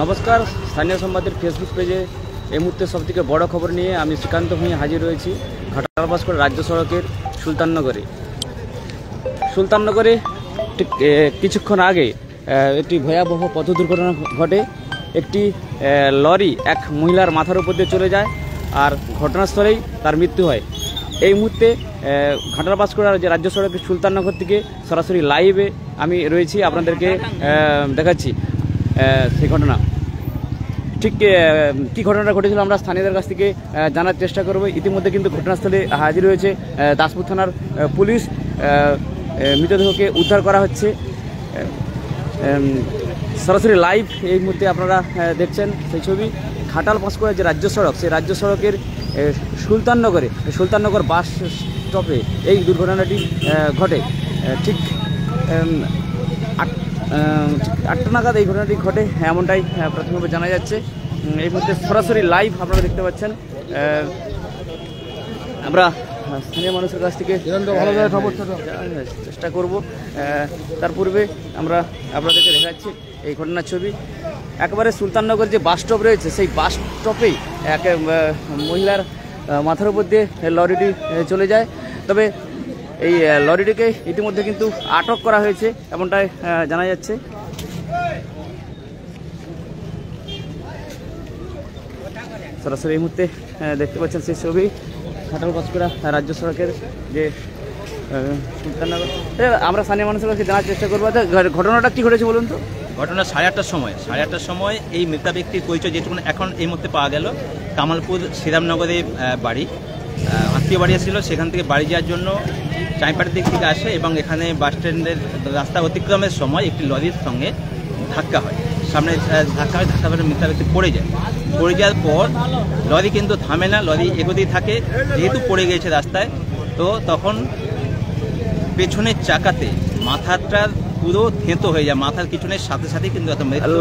নমস্কার, স্থানীয় সংবাদের ফেসবুক পেজে এই মুহূর্তে সবথেকে বড় খবর নিয়ে আমি শ্রীকান্ত ভূঁই হাজির রয়েছি ঘাটাল ভাস্কর রাজ্য সড়কের সুলতাননগরে ঠিক কিছুক্ষণ আগে একটি ভয়াবহ পথ দুর্ঘটনা ঘটে। একটি লরি এক মহিলার মাথার উপর দিয়ে চলে যায় আর ঘটনাস্থলেই তার মৃত্যু হয়। এই মুহূর্তে ঘাটাল ভাস্কর যে রাজ্য সড়কের সুলতাননগর থেকে সরাসরি লাইভে আমি রয়েছি, আপনাদেরকে দেখাচ্ছি সেই ঘটনা। ঠিক কী ঘটনাটা ঘটেছিল আমরা স্থানীয়দের কাছ থেকে জানার চেষ্টা করব। ইতিমধ্যে কিন্তু ঘটনাস্থলে হাজির হয়েছে দাসপুর থানার পুলিশ। মৃতদেহকে উদ্ধার করা হচ্ছে। সরাসরি লাইভ এই মুহূর্তে আপনারা দেখছেন সেই ছবি। ঘাটাল ভাস্কর যে রাজ্য সড়ক, সেই রাজ্য সড়কের সুলতাননগর বাস স্টপে এই দুর্ঘটনাটি ঘটে। ঠিক 8টা নাগাদ এই ঘটনাটি ঘটে এমনটাই প্রাথমিকভাবে জানা যাচ্ছে। এই মুহূর্তে সরাসরি লাইভ আপনারা দেখতে পাচ্ছেন। আমরা স্থানীয় মানুষের কাছ থেকে চেষ্টা করব। তার পূর্বে আমরা আপনাদেরকে দেখাচ্ছি এই ঘটনার ছবি। একেবারে সুলতাননগর যে বাস স্টপ রয়েছে, সেই বাস স্টপেই এক মহিলার মাথার উপর দিয়ে লরিটি চলে যায়। তবে এই লরিটিকে ইতিমধ্যে কিন্তু আটক করা হয়েছে এমনটাই জানা যাচ্ছে। সরাসরি এই মুহূর্তে দেখতে পাচ্ছেন সেই ছবি ঘাটাল ভাস্কর রাজ্য সড়কের যে সুলতাননগর। আমরা স্থানীয় মানুষের কাছে জানার চেষ্টা করবো ঘটনাটা কি ঘটেছে বলুন তো। ঘটনা 8:30 সময় এই মৃতা ব্যক্তির পরিচয় যেটুকু এখন এই মুহূর্তে পাওয়া গেল, কামালপুর শ্রীরামনগরে বাড়ি, আত্মীয় বাড়ি ছিল। সেখান থেকে বাড়ি যাওয়ার জন্য চাঁইপাড়ির দিক থেকে আসে এবং এখানে বাস স্ট্যান্ডের রাস্তা অতিক্রমের সময় একটি লরির সঙ্গে ধাক্কা হয়। সামনে ধাক্কা করে মৃতা ব্যক্তি পড়ে যাওয়ার পর লরি কিন্তু থামে না, লরি এগোতেই থাকে। যেহেতু পড়ে গিয়েছে রাস্তায়, তো তখন পেছনের চাকাতে মাথাটা পুরো থেঁতো হয়ে যায়। মাথার পিছনের সাথে সাথে কিন্তু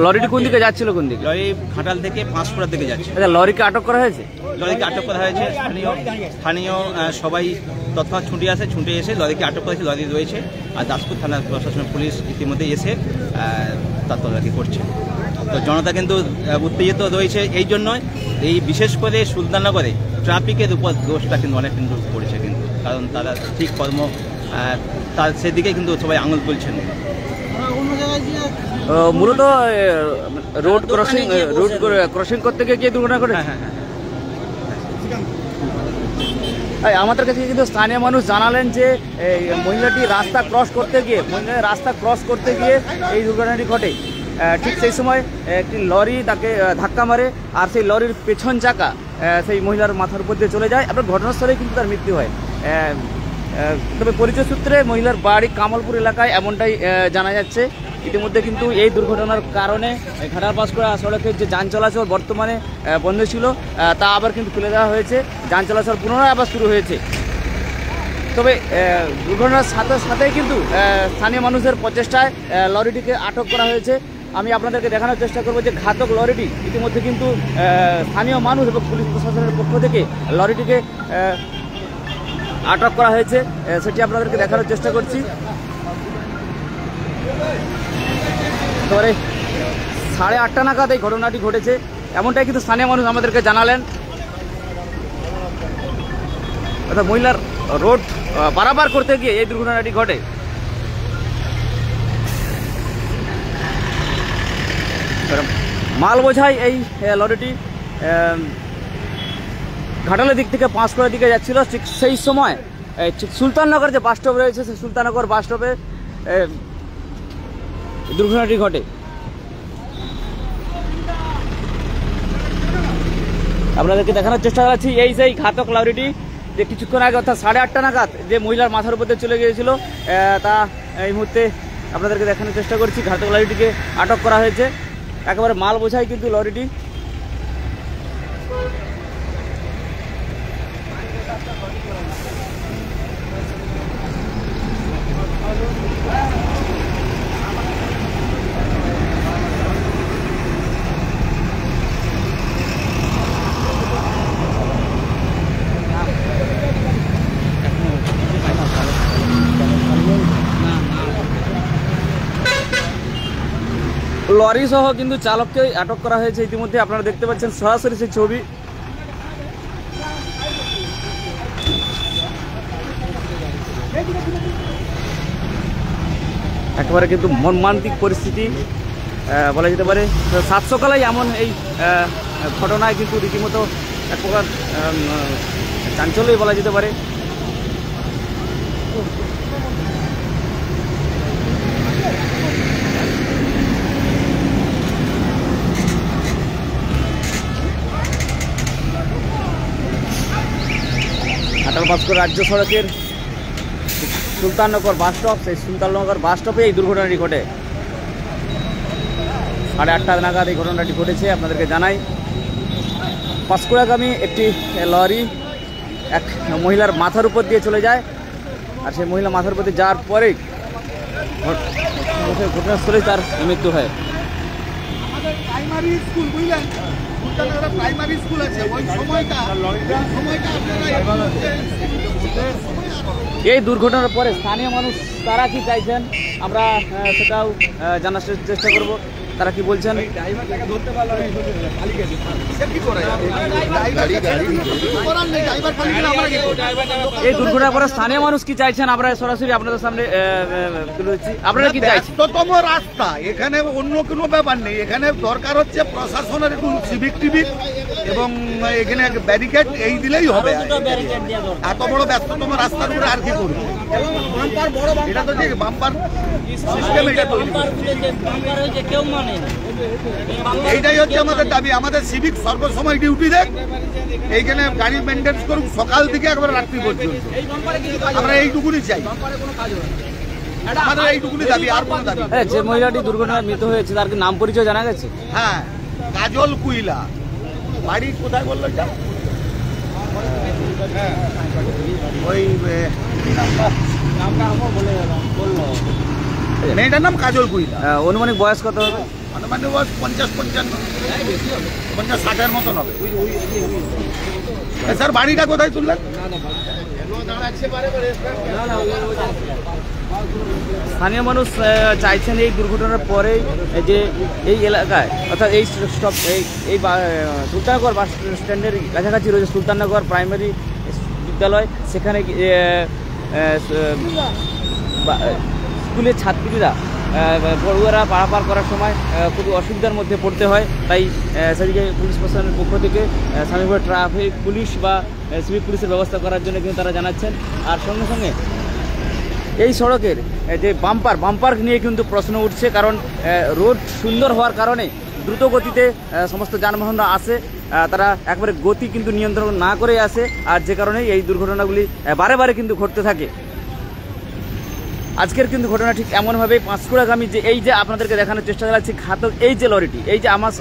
লরিটি কোন দিকে যাচ্ছিল? কোন দিকে? লরি ঘাটাল থেকে পাঁশকুড়ার দিকে যাচ্ছে। লরিকে আটক করা হয়েছে? লরিকে আটক করা হয়েছে। স্থানীয় সবাই তৎক্ষণাৎ ছুটে এসে লরিকে আটক করেছে। লরি রয়েছে আর দাসপুর থানার প্রশাসনের পুলিশ ইতিমধ্যে এসে তার তদারকি করছে। তো জনতা কিন্তু উত্তেজিত রয়েছে। এই জন্যই এই বিশেষ করে সুলতাননগরে ট্রাফিকের উপর দোষটা কিন্তু অনেক কিন্তু পড়েছে, কিন্তু কারণ তারা ঠিক কর্ম তার সেদিকে কিন্তু সবাই আঙুল তুলছেন। মূলত রোড ক্রসিং করতে গিয়ে দুর্ঘটনা ঘটে। আমাদের কাছে কিন্তু স্থানীয় মানুষ জানালেন যে মহিলাটি রাস্তা ক্রস করতে গিয়ে এই দুর্ঘটনাটি ঘটে। ঠিক সেই সময় একটি লরি তাকে ধাক্কা মারে আর সেই লরির পেছন চাকা সেই মহিলার মাথার উপর দিয়ে চলে যায়। আপনার ঘটনাস্থলেই কিন্তু তার মৃত্যু হয়। তবে পরিচয় সূত্রে মহিলার বাড়ি কামালপুর এলাকায় এমনটাই জানা যাচ্ছে। ইতিমধ্যে কিন্তু এই দুর্ঘটনার কারণে ঘাটাল ভাস্কর সড়কের যে যান চলাচল বর্তমানে বন্ধ ছিল, তা আবার কিন্তু খুলে দেওয়া হয়েছে। যান চলাচল পুনরায় আবার শুরু হয়েছে। তবে দুর্ঘটনার সাথেই কিন্তু স্থানীয় মানুষের প্রচেষ্টায় লরিটিকে আটক করা হয়েছে। আমি আপনাদেরকে দেখানোর চেষ্টা করবো যে ঘাতক লরিটি ইতিমধ্যে কিন্তু স্থানীয় মানুষ এবং পুলিশ প্রশাসনের পক্ষ থেকে লরিটিকে আটক করা হয়েছে, সেটি আপনাদেরকে দেখানোর চেষ্টা করছি। এবারে 8:30 নাগাদ এই ঘটনাটি ঘটেছে এমনটাই কিন্তু স্থানীয় মানুষ আমাদেরকে জানালেন। অর্থাৎ মহিলার রোড পারাপার করতে গিয়ে এই দুর্ঘটনাটি ঘটে। মাল বোঝাই এই লরিটি ঘাটালের দিক থেকে পাঁশকুড়ার দিকে যাচ্ছিল। ঠিক সেই সময় সুলতাননগর যে বাস স্টপ রয়েছে, সেই সুলতাননগর বাস স্টপে দুর্ঘটনাটি ঘটে। আপনাদেরকে দেখানোর চেষ্টা করছি এই সেই ঘাতক লরিটি যে কিছুক্ষণ আগে অর্থাৎ 8:30 নাগাদ যে মহিলার মাথার উপর দিয়ে চলে গিয়েছিল, তা এই মুহূর্তে আপনাদেরকে দেখানোর চেষ্টা করছি। ঘাতক লরিটিকে আটক করা হয়েছে। একেবারে মাল বোঝাই কিন্তু লরিটি। লরি সহ কিন্তু চালককে আটক করা হয়েছে ইতিমধ্যে। আপনারা দেখতে পাচ্ছেন সরাসরি সেই ছবি। একেবারে কিন্তু মর্মান্তিক পরিস্থিতি বলা যেতে পারে। সাত সকালেই এমন এই ঘটনায় কিন্তু রীতিমতো এক প্রকার চাঞ্চল্যই বলা যেতে পারে। ঘাটাল-বাস্কর রাজ্য সড়কের সুলতাননগর বাস স্টপ, সেই সুলতাননগর বাস স্টপে এই দুর্ঘটনাটি ঘটে। 8:30 নাগাদ এই ঘটনাটি ঘটেছে। আপনাদেরকে জানাই, পাঁশকুড়াগামী একটি লরি এক মহিলার মাথার উপর দিয়ে চলে যায়, আর সেই মহিলা মাথার উপর দিয়ে যাওয়ার পরেই ঘটনাস্থলেই তার মৃত্যু হয়। প্রাইমারি স্কুল, বুঝলেন, প্রাইমারি স্কুল আছে, ওই সময়টা এই দুর্ঘটনার পরে স্থানীয় মানুষ তারা কি চাইছেন আমরা সেটাও জানার চেষ্টা করব। তারা কি বলছেন? এই দুর্ঘটনার পরে স্থানীয় মানুষ কি চাইছেন আমরা সরাসরি আপনাদের সামনে তুলে ধরছি। আপনারা কি চাইছেন? ব্যস্ততম রাস্তা, এখানে অন্য কোনো ব্যাপার নেই। এখানে দরকার হচ্ছে প্রশাসনের একটু সিভিক টিভিক এবং এখানে ব্যারিকেড এই দিলেই হবে। এত বড় ব্যস্ততম রাস্তার উপরে আর কি করবে? এটা তো ঠিক বাম্পার সিস্টেম, এটা তৈরি এইটাই হচ্ছে আমাদের দাবি। আমাদের সিভিক সর্বসময় ডিউটি দেখ, এইখানে গাড়ি মেনটেন্স করুক সকাল থেকে একবার রাত্রি পর্যন্ত। আমরা এইটুকুনি চাই, আমাদের এইটুকুনি দাবি, আর কোনো দাবি। যে মহিলাটি দুর্ঘটনায় মৃত হয়েছে তার কি নাম পরিচয় জানা গেছে? হ্যাঁ, কাজল কুইলা, বাড়ি কোথায় বললো? ওই মেয়েটার নাম কাজল কুইলা। অনুমানিক বয়স কত হবে? অনুমানিক বয়স 50-55, 50-60-এর মতন হবে। স্যার বাড়িটা কোথায় তুললেন? স্থানীয় মানুষ চাইছেন এই দুর্ঘটনার পরেই যে এই এলাকায় অর্থাৎ এই স্টপ এই সুলতাননগর বাস স্ট্যান্ডের কাছাকাছি রয়েছে সুলতাননগর প্রাইমারি বিদ্যালয়। সেখানে স্কুলের ছাত্রীরা পড়ুয়ারা পারাপার করার সময় খুবই অসুবিধার মধ্যে পড়তে হয়। তাই সেদিকে পুলিশ প্রশাসনের পক্ষ থেকে স্বামীপুর ট্রাফিক পুলিশ বা সিভিক পুলিশের ব্যবস্থা করার জন্য কিন্তু তারা জানাচ্ছেন। আর সঙ্গে সঙ্গে এই সড়কের যে বাম্পার নিয়ে কিন্তু প্রশ্ন উঠছে, কারণ রোড সুন্দর হওয়ার কারণে দ্রুত গতিতে সমস্ত যানবাহনরা আসে, তারা একবারে গতি কিন্তু নিয়ন্ত্রণ না করে আসে, আর যে কারণে এই দুর্ঘটনাগুলি বারে কিন্তু ঘটতে থাকে। আজকের কিন্তু ঘটনা ঠিক এমনভাবে পাঁশকুড়াগামী যে এই যে আপনাদেরকে দেখানোর চেষ্টা চালাচ্ছি ঘাতক এই যে লরিটি, এই যে আমার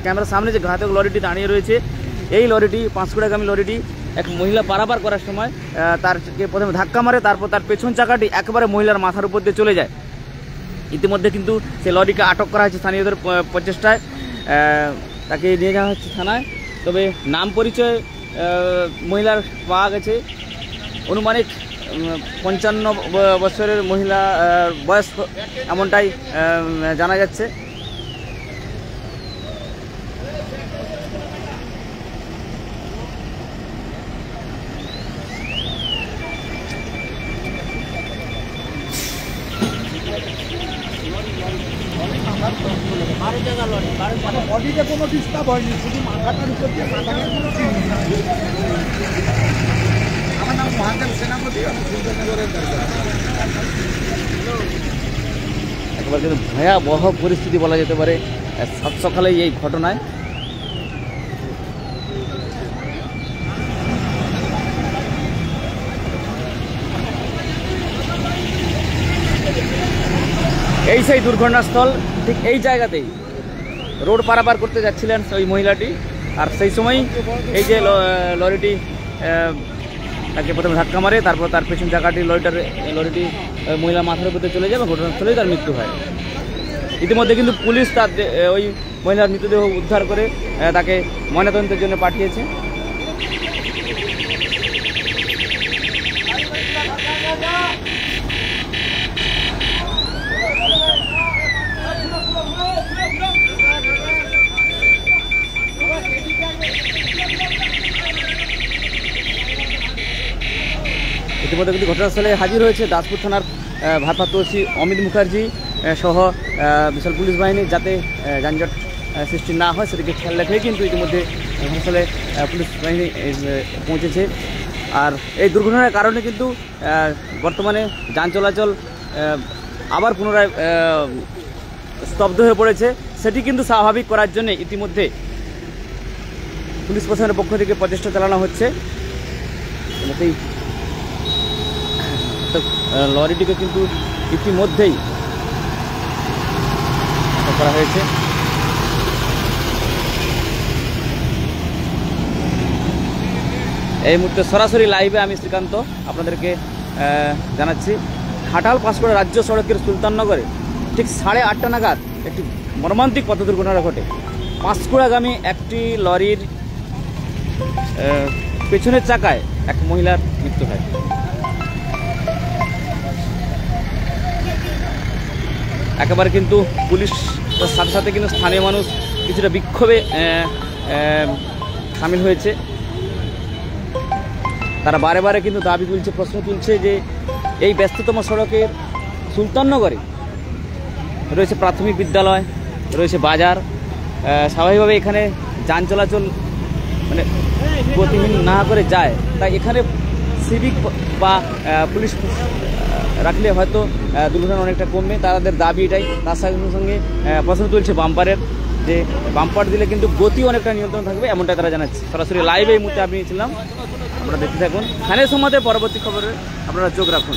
ক্যামেরার সামনে যে ঘাতক লরিটি দাঁড়িয়ে রয়েছে, এই লরিটি পাঁশকুড়াগামী লরিটি এক মহিলা পারাপার করার সময় তারকে প্রথমে ধাক্কা মারে, তারপর তার পেছন চাকাটি একেবারে মহিলার মাথার উপর দিয়ে চলে যায়। ইতিমধ্যে কিন্তু সেই লরিকে আটক করা হয়েছে স্থানীয়দের প্রচেষ্টায়, তাকে নিয়ে যাওয়া হচ্ছে থানায়। তবে নাম পরিচয় মহিলার পাওয়া গেছে, অনুমানিক 55 বছরের মহিলা বয়স এমনটাই জানা যাচ্ছে। বডিতে কোনো ডিস্টার্ব হয়নি, শুধু মাথাটার উপর দিয়ে মাথাটা কোনো চিহ্ন। আমার নাম মহাদেব সেনাপতি, আমি সুলতাননগরের একেবারে কিন্তু ভয়াবহ পরিস্থিতি বলা যেতে পারে সাত সকালে এই ঘটনায়। এই সেই দুর্ঘটনাস্থল, ঠিক এই জায়গাতেই রোড পারাপার করতে যাচ্ছিলেন ওই মহিলাটি, আর সেই সময় এই যে লরিটি তাকে প্রথমে ধাক্কা মারে, তারপর তার পেছন চাকাটি লরিটি মহিলা মাথার উপরে চলে যাবে, ঘটনাস্থলেই তার মৃত্যু হয়। ইতিমধ্যে কিন্তু পুলিশ তার ওই মহিলার মৃতদেহ উদ্ধার করে তাকে ময়নাতদন্তের জন্য পাঠিয়েছে। ইতিমধ্যে কিন্তু ঘটনাস্থলে হাজির হয়েছে দাসপুর থানার ভারপ্রাপ্ত ওসি অমিত মুখার্জি সহ বিশাল পুলিশ বাহিনী, যাতে যানজট সৃষ্টি না হয় সেদিকে খেয়াল রেখে কিন্তু ইতিমধ্যে ঘটনাস্থলে পুলিশ বাহিনী পৌঁছেছে। আর এই দুর্ঘটনার কারণে কিন্তু বর্তমানে যান চলাচল আবার পুনরায় স্তব্ধ হয়ে পড়েছে। সেটি কিন্তু স্বাভাবিক করার জন্য ইতিমধ্যে পুলিশ প্রশাসনের পক্ষ থেকে প্রচেষ্টা চালানো হচ্ছে। লরিটিকে কিন্তু ইতিমধ্যেই করা হয়েছে। এই মুহূর্তে সরাসরি লাইভে আমি শ্রীকান্ত আপনাদেরকে জানাচ্ছি, ঘাটাল পাঁশকুড়া রাজ্য সড়কের সুলতাননগরে ঠিক 8:30 নাগাদ একটি মর্মান্তিক পথ দুর্ঘটনা ঘটে। পাঁশকুড়াগামী একটি লরির পেছনের চাকায় এক মহিলার মৃত্যু হয়। একেবারে কিন্তু পুলিশ সাথে সাথে কিন্তু স্থানীয় মানুষ কিছুটা বিক্ষোভে সামিল হয়েছে। তারা বারে বারে কিন্তু দাবি তুলছে, প্রশ্ন তুলছে যে এই ব্যস্ততম সড়কের সুলতাননগরে রয়েছে প্রাথমিক বিদ্যালয়, রয়েছে বাজার, স্বাভাবিকভাবে এখানে যান চলাচল মানে গতিহীন না করে যায়, তাই এখানে সিভিক বা পুলিশ রাখলে হয়তো দুর্ঘটনা অনেকটা কমবে। তাদের দাবি এটাই। তার সঙ্গে সঙ্গে প্রশ্ন তুলছে বাম্পারের, যে বাম্পার দিলে কিন্তু গতি অনেকটা নিয়ন্ত্রণ থাকবে, এমনটাই তারা জানাচ্ছে। সরাসরি লাইভে এই মুহূর্তে আপনি ছিলাম, আপনারা দেখতে থাকুন। স্থানীয় সমাজের পরবর্তী খবরে আপনারা চোখ রাখুন।